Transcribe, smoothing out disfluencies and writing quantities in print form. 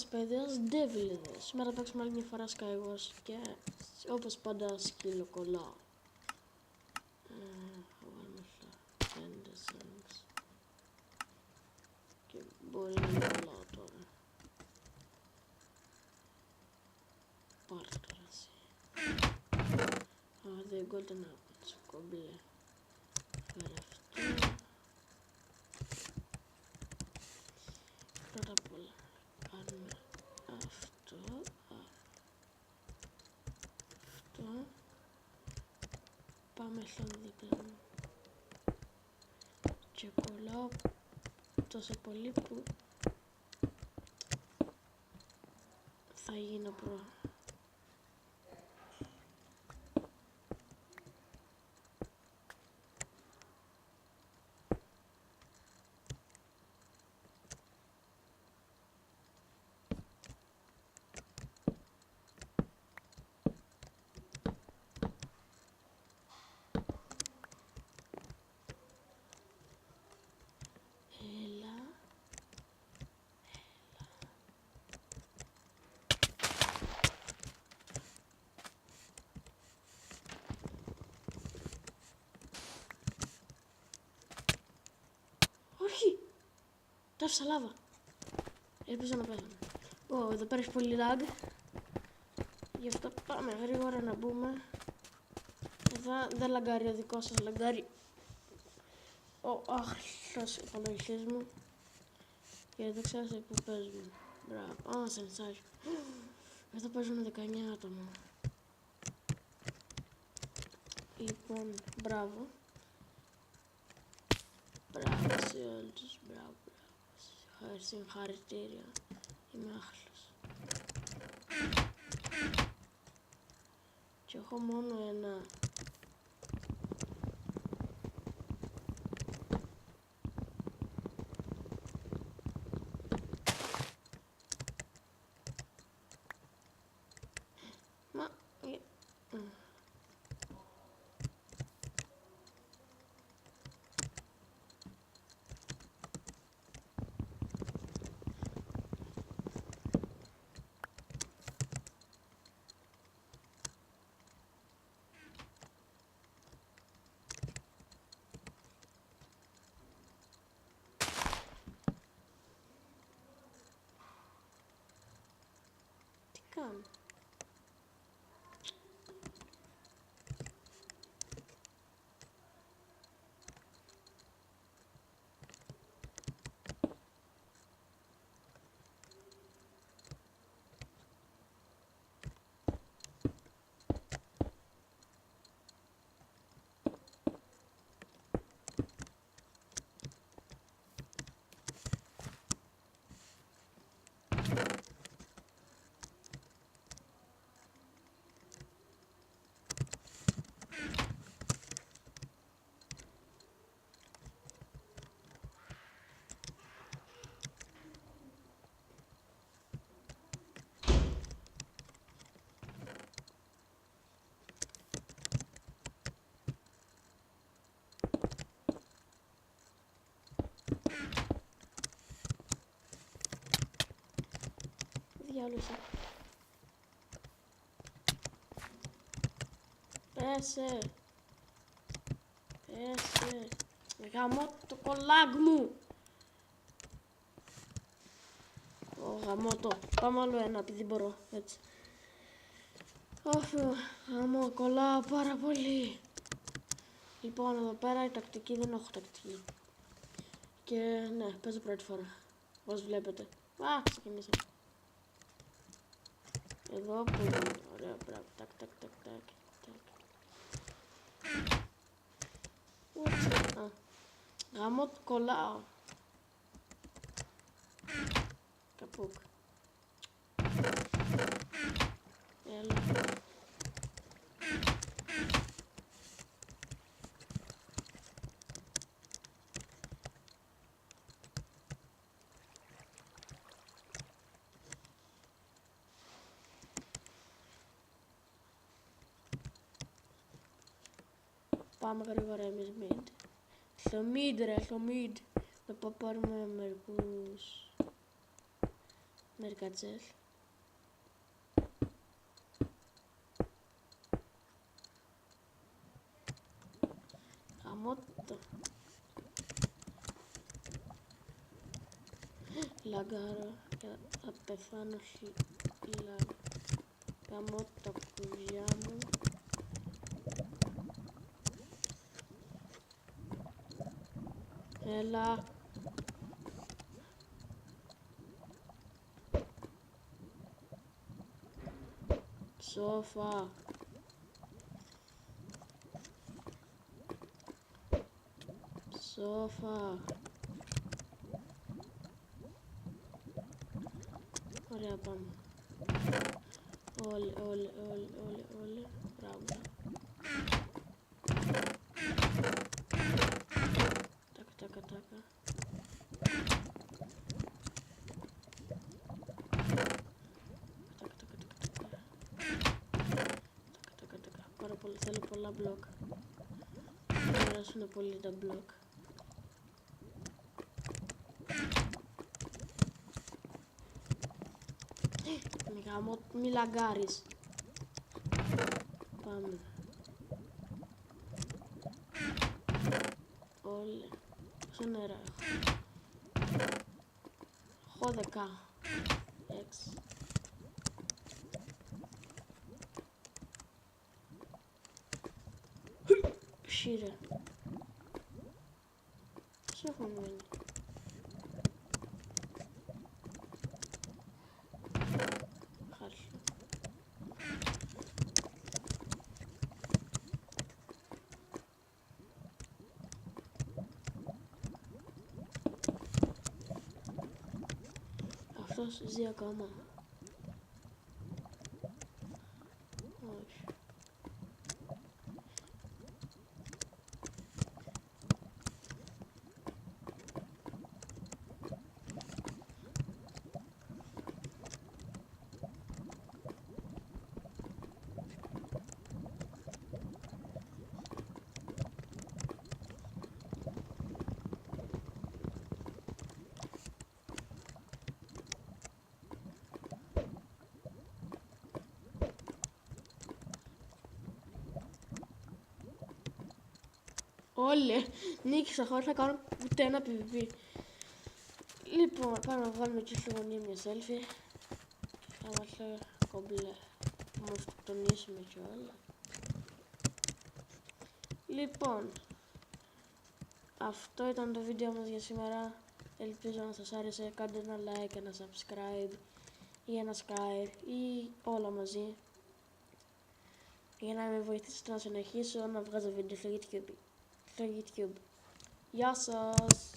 Παιδείας Devil. Σήμερα θα παίξουμε άλλη μια φορά Skywars και όπως πάντα σκύλο κολλάω. Θα βάλουμε αυτά 5 cents και μπορεί να μην κολλάω τώρα. Πάρ' τώρα εσύ. The golden apples, κομπλέ. Φέρε αυτό. Πρώτα απ' όλα κάνουμε αυτό. Αυτό. Πάμε στον δίπλα μου. Και κολλάω τόσο πολύ που θα γίνω προ. Όχι! Τάφησα λάβα. Ελπίζω να πέθανε. Εδώ πέρα έχει πολύ lag. Γι' αυτό πάμε γρήγορα να μπούμε. Εδώ δεν λαγκάρει ο δικός σας, λαγκάρει ο άχρηστος υπολογιστής μου. Και δεν ξέρω σε που παίζουμε. Μπράβο. Σενσάκι. Εδώ παίζουν 19 άτομα. Λοιπόν, μπράβο. Μπράβο σε όλους, μπράβο. Συγχαρητήρια. Είμαι άχλος. Και έχω μόνο ένα. Τι κάνω? Διάλυσα. Πέσε. Πέσε. Γαμώ το κολλάγ μου. Γαμώ το. Πάμε άλλο ένα επειδή μπορώ. Έτσι. Γαμώ κολλάω πάρα πολύ. Λοιπόν εδώ πέρα η τακτική δεν έχω τακτική. Και ναι, παίζω πρώτη φορά. Όπως βλέπετε. Ξεκινήσαμε. Εδώ που είναι. Ωραία, μπράβο. Τακ, τακ, τακ, τακ. Γαμώ κολλάω. Καπούκ. Έλα. Πάμε γρήγορα εμείς mid. Στο mid ρε, στο mid. Να πάρουμε μερικούς μερικά τσέλ. Αμότο. Λαγκάρω και θα πεθάνω γαμώ τα κουβιά μου. Έλα. Σόφα. Σόφα. Ωραία, πάμε. Όλε. Μπράβο. Τάκα. Πάρα πολύ, θέλω πολλά μπλοκ. Μου αρέσουν πολύ τα μπλοκ. Μη λαγκάρεις. Πάμε. Όλε. Πόσα νερά έχω. Έχω 10. 6. Ψήρε. Πόσο έχουν μείνει. Χάρη. Αυτός ζει ακόμα. Όχι. Όλε, νίκησα χωρίς να κάνω ούτε ένα PvP. Λοιπόν, πάμε να βγάλουμε και στη γωνία μια selfie. Θα μας λέει κομπλέ. Θα μας το τονίσουμε και όλα. Λοιπόν, αυτό ήταν το βίντεο μας για σήμερα. Ελπίζω να σας άρεσε. Κάντε ένα like, ένα subscribe ή ένα share ή όλα μαζί, για να με βοηθήσετε να συνεχίσω να βγάζω βίντεο στο YouTube. Γεια σας!